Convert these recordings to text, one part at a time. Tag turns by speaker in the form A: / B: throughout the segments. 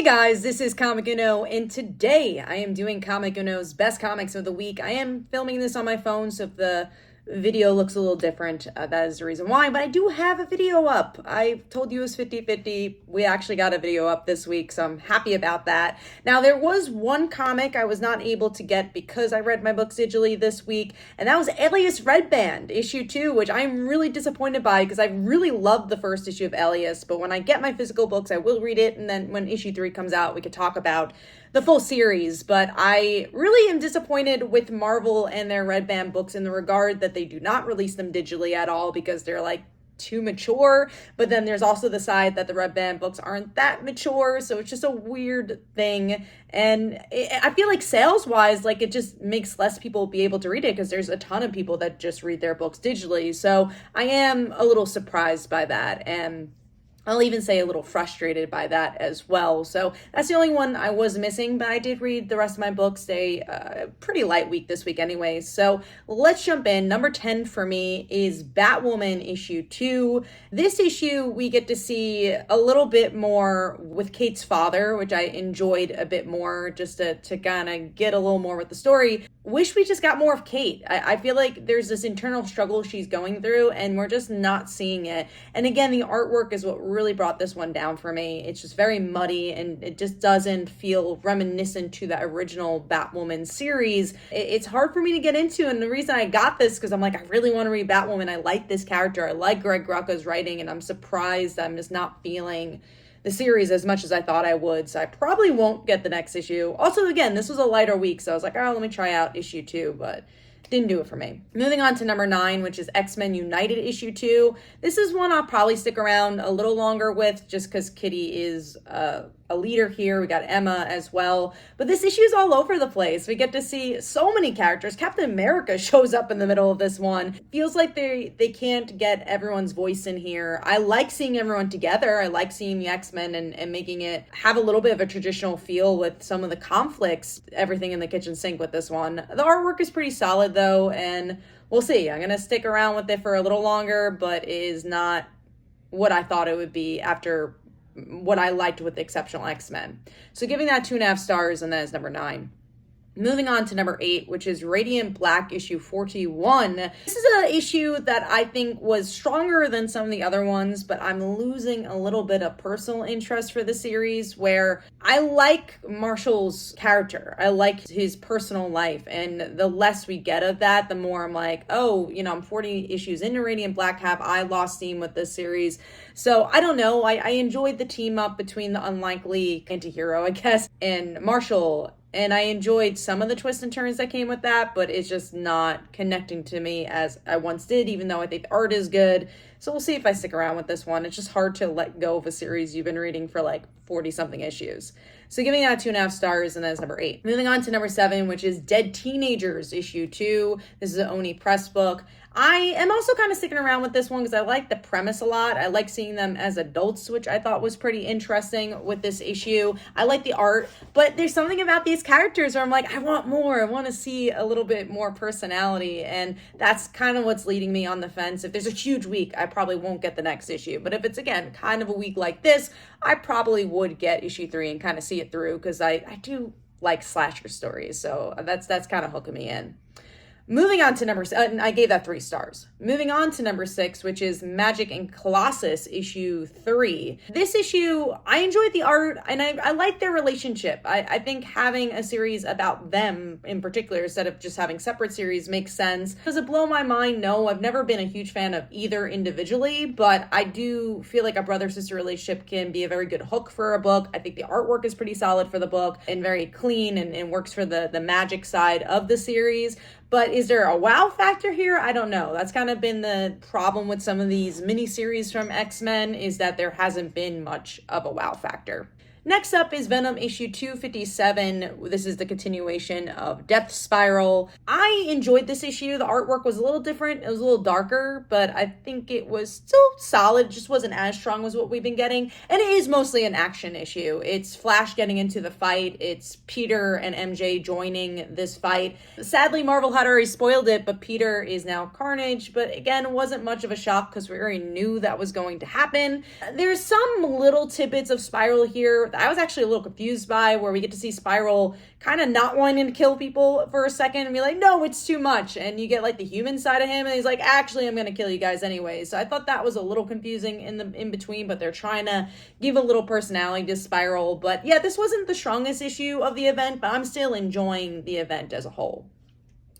A: Hey guys, this is Comic Uno, and today I am doing Comic Uno's Best Comics of the Week. I am filming this on my phone, so if the video looks a little different, that is the reason why, but I do have a video up. I told you it was 50-50. We actually got a video up this week, so I'm happy about that. Now, there was one comic I was not able to get because I read my books digitally this week, and that was Alias Red Band, issue 2, which I'm really disappointed by because I really loved the first issue of Alias, but when I get my physical books, I will read it, and then when issue 3 comes out, we could talk about the full series. But I really am disappointed with Marvel and their Red Band books in the regard that they do not release them digitally at all because they're like too mature. But then there's also the side that the Red Band books aren't that mature, so it's just a weird thing. And I feel like sales-wise, like it just makes less people be able to read it because there's a ton of people that just read their books digitally. So I am a little surprised by that, and I'll even say a little frustrated by that as well. So that's the only one I was missing, but I did read the rest of my books. A pretty light week this week anyway. So let's jump in. Number 10 for me is Batwoman issue 2. This issue, we get to see a little bit more with Kate's father, which I enjoyed a bit more, just to kind of get a little more with the story. Wish we just got more of Kate. I feel like there's this internal struggle she's going through, and we're just not seeing it. And again, the artwork is what really brought this one down for me. It's just very muddy, and it just doesn't feel reminiscent to the original Batwoman series. It's hard for me to get into, and the reason I got this because I'm like, I really want to read Batwoman. I like this character. I like Greg Rucka's writing, and I'm surprised I'm just not feeling the series as much as I thought I would, so I probably won't get the next issue. Also, again, this was a lighter week, so I was like, oh, let me try out issue 2, but didn't do it for me. Moving on to number 9, which is X-Men United issue 2. This is one I'll probably stick around a little longer with just because Kitty is a leader here. We got Emma as well. But this issue is all over the place. We get to see so many characters. Captain America shows up in the middle of this one. Feels like they can't get everyone's voice in here. I like seeing everyone together. I like seeing the X-Men and making it have a little bit of a traditional feel with some of the conflicts, everything in the kitchen sink with this one. The artwork is pretty solid though, and we'll see. I'm going to stick around with it for a little longer, but it is not what I thought it would be after what I liked with the Exceptional X-Men. So giving that 2.5 stars, and that is number 9. Moving on to number 8, which is Radiant Black issue 41. This is an issue that I think was stronger than some of the other ones, but I'm losing a little bit of personal interest for the series where I like Marshall's character. I like his personal life, and the less we get of that, the more I'm like, oh, I'm 40 issues into Radiant Black. Have I lost steam with this series? So I don't know. I enjoyed the team up between the unlikely anti-hero, I guess, and Marshall. And I enjoyed some of the twists and turns that came with that, but it's just not connecting to me as I once did, even though I think the art is good. So we'll see if I stick around with this one. It's just hard to let go of a series you've been reading for like 40-something issues. So giving that 2.5 stars, and that's number 8. Moving on to number 7, which is Dead Teenagers issue 2. This is an Oni Press book. I am also kind of sticking around with this one because I like the premise a lot. I like seeing them as adults, which I thought was pretty interesting with this issue. I like the art, but there's something about these characters where I'm like, I want more. I want to see a little bit more personality, and that's kind of what's leading me on the fence. If there's a huge week, I probably won't get the next issue, but if it's, again, kind of a week like this, I probably would get issue 3 and kind of see it through because I do like slasher stories, so that's kind of hooking me in. Moving on to number 7, I gave that 3 stars. Moving on to number 6, which is Magik and Colossus issue 3. This issue, I enjoyed the art, and I like their relationship. I think having a series about them in particular, instead of just having separate series, makes sense. Does it blow my mind? No, I've never been a huge fan of either individually, but I do feel like a brother-sister relationship can be a very good hook for a book. I think the artwork is pretty solid for the book and very clean and works for the magic side of the series. But is there a wow factor here? I don't know. That's kind of been the problem with some of these miniseries from X-Men, is that there hasn't been much of a wow factor. Next up is Venom issue 257. This is the continuation of Death Spiral. I enjoyed this issue. The artwork was a little different. It was a little darker, but I think it was still solid. It just wasn't as strong as what we've been getting. And it is mostly an action issue. It's Flash getting into the fight. It's Peter and MJ joining this fight. Sadly, Marvel had already spoiled it, but Peter is now Carnage. But again, it wasn't much of a shock because we already knew that was going to happen. There's some little tidbits of Spiral here that I was actually a little confused by, where we get to see Spiral kind of not wanting to kill people for a second and be like, no, it's too much. And you get like the human side of him and he's like, actually, I'm going to kill you guys anyway. So I thought that was a little confusing in between, but they're trying to give a little personality to Spiral. But yeah, this wasn't the strongest issue of the event, but I'm still enjoying the event as a whole.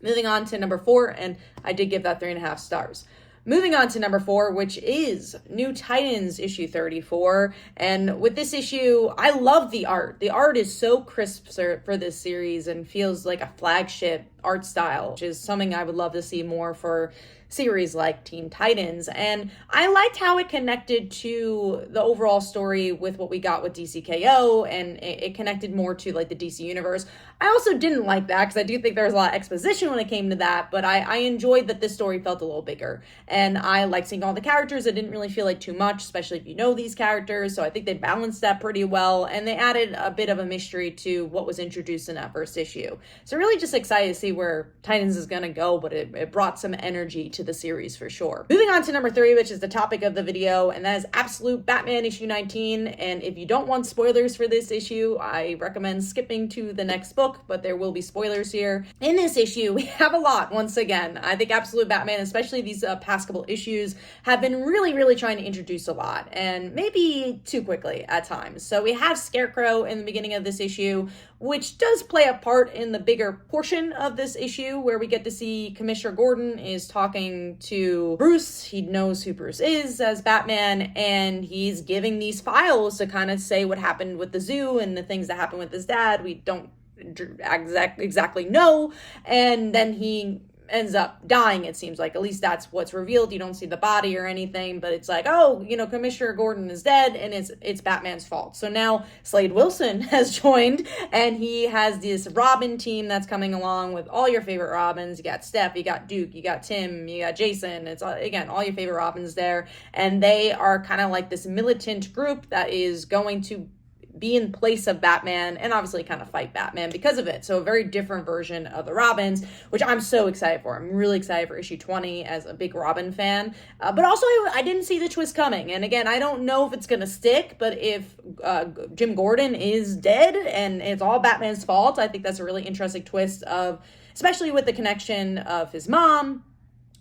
A: Moving on to number 4, and I did give that 3.5 stars. Moving on to number 4, which is New Titans issue 34. And with this issue, I love the art. The art is so crisp for this series and feels like a flagship art style, which is something I would love to see more for series like Teen Titans. And I liked how it connected to the overall story with what we got with DCKO, and it connected more to like the DC universe. I also didn't like that because I do think there was a lot of exposition when it came to that, but I enjoyed that this story felt a little bigger. And I liked seeing all the characters. It didn't really feel like too much, especially if you know these characters. So I think they balanced that pretty well, and they added a bit of a mystery to what was introduced in that first issue. So really just excited to see where Titans is going to go, but it brought some energy to the series for sure. Moving on to number 3, which is the topic of the video, and that is Absolute Batman issue 19. And if you don't want spoilers for this issue, I recommend skipping to the next book, but there will be spoilers here. In this issue, we have a lot once again. I think Absolute Batman, especially these past couple issues, have been really trying to introduce a lot, and maybe too quickly at times. So we have Scarecrow in the beginning of this issue, which does play a part in the bigger portion of this issue, where we get to see Commissioner Gordon is talking to Bruce. He knows who Bruce is as Batman, and he's giving these files to kind of say what happened with the zoo and the things that happened with his dad. We don't exactly know, and then he ends up dying, it seems like. At least that's what's revealed. You don't see the body or anything, but it's like, oh, Commissioner Gordon is dead, and it's Batman's fault. So now Slade Wilson has joined, and he has this Robin team that's coming along with all your favorite Robins. You got Steph, you got Duke, you got Tim, you got Jason. It's, again, all your favorite Robins there, and they are kind of like this militant group that is going to be in place of Batman and obviously kind of fight Batman because of it. So a very different version of the Robins, which I'm so excited for. I'm really excited for issue 20 as a big Robin fan. But also I didn't see the twist coming. And again, I don't know if it's going to stick, but if Jim Gordon is dead and it's all Batman's fault, I think that's a really interesting twist of, especially with the connection of his mom,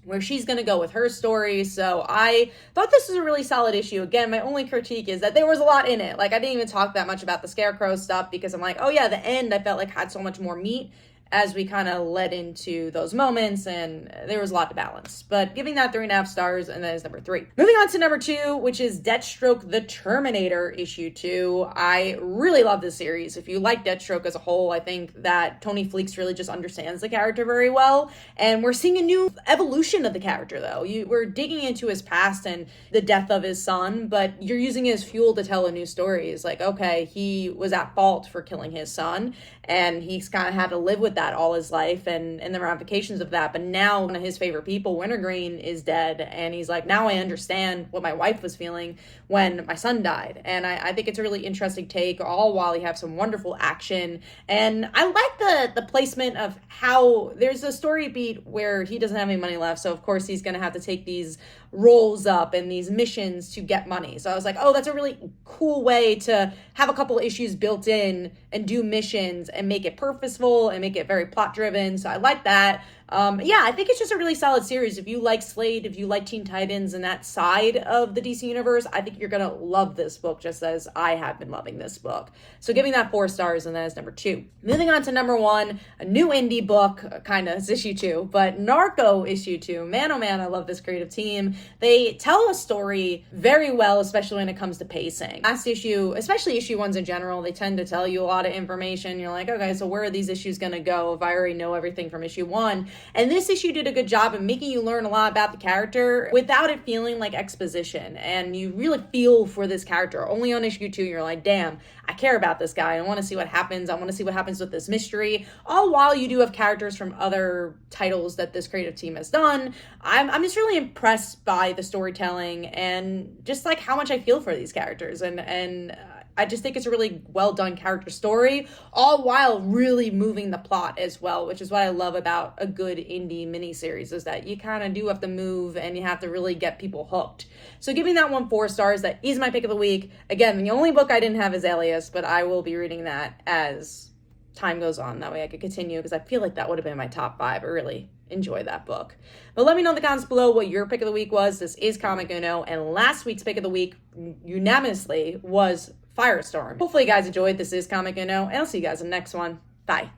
A: where she's going to go with her story. So I thought this was a really solid issue. Again, my only critique is that there was a lot in it. Like, I didn't even talk that much about the Scarecrow stuff because I'm like, oh yeah, the end I felt like had so much more meat as we kind of led into those moments, and there was a lot to balance. But giving that 3.5 stars, and that is number 3. Moving on to number 2, which is Deathstroke the Terminator issue 2. I really love this series. If you like Deathstroke as a whole, I think that Tony Fleecs really just understands the character very well, and we're seeing a new evolution of the character, though. We're digging into his past and the death of his son, but you're using it as fuel to tell a new story. It's like, okay, he was at fault for killing his son, and he's kind of had to live with that all his life and the ramifications of that. But now one of his favorite people, Wintergreen, is dead, and he's like, now I understand what my wife was feeling when my son died. And I think it's a really interesting take, all while you have some wonderful action. And I like the placement of how there's a story beat where he doesn't have any money left, so of course he's gonna have to take these roles up and these missions to get money. So I was like, oh, that's a really cool way to have a couple issues built in and do missions and make it purposeful and make it very plot driven. So I like that. Yeah, I think it's just a really solid series. If you like Slade, if you like Teen Titans and that side of the DC universe, I think you're gonna love this book just as I have been loving this book. So giving that 4 stars, and that is number 2. Moving on to number 1, a new indie book, kind of, it's issue 2, but Narco issue 2. Man, oh man, I love this creative team. They tell a story very well, especially when it comes to pacing. Last issue, especially issue 1s in general, they tend to tell you a lot of information. You're like, okay, so where are these issues gonna go if I already know everything from issue 1? And this issue did a good job of making you learn a lot about the character without it feeling like exposition. And you really feel for this character. Only on issue 2, you're like, damn, I care about this guy. I want to see what happens. I want to see what happens with this mystery. All while you do have characters from other titles that this creative team has done. I'm just really impressed by the storytelling and just like how much I feel for these characters. And I just think it's a really well done character story, all while really moving the plot as well, which is what I love about a good indie miniseries, is that you kind of do have to move and you have to really get people hooked. So giving that one 4 stars. That is my pick of the week. Again, the only book I didn't have is Alias, but I will be reading that as time goes on. That way I could continue, because I feel like that would have been my top 5. I really enjoy that book. But let me know in the comments below what your pick of the week was. This is Comic Uno, and last week's pick of the week unanimously was Firestorm. Hopefully you guys enjoyed. This is Comic Uno, and I'll see you guys in the next one. Bye.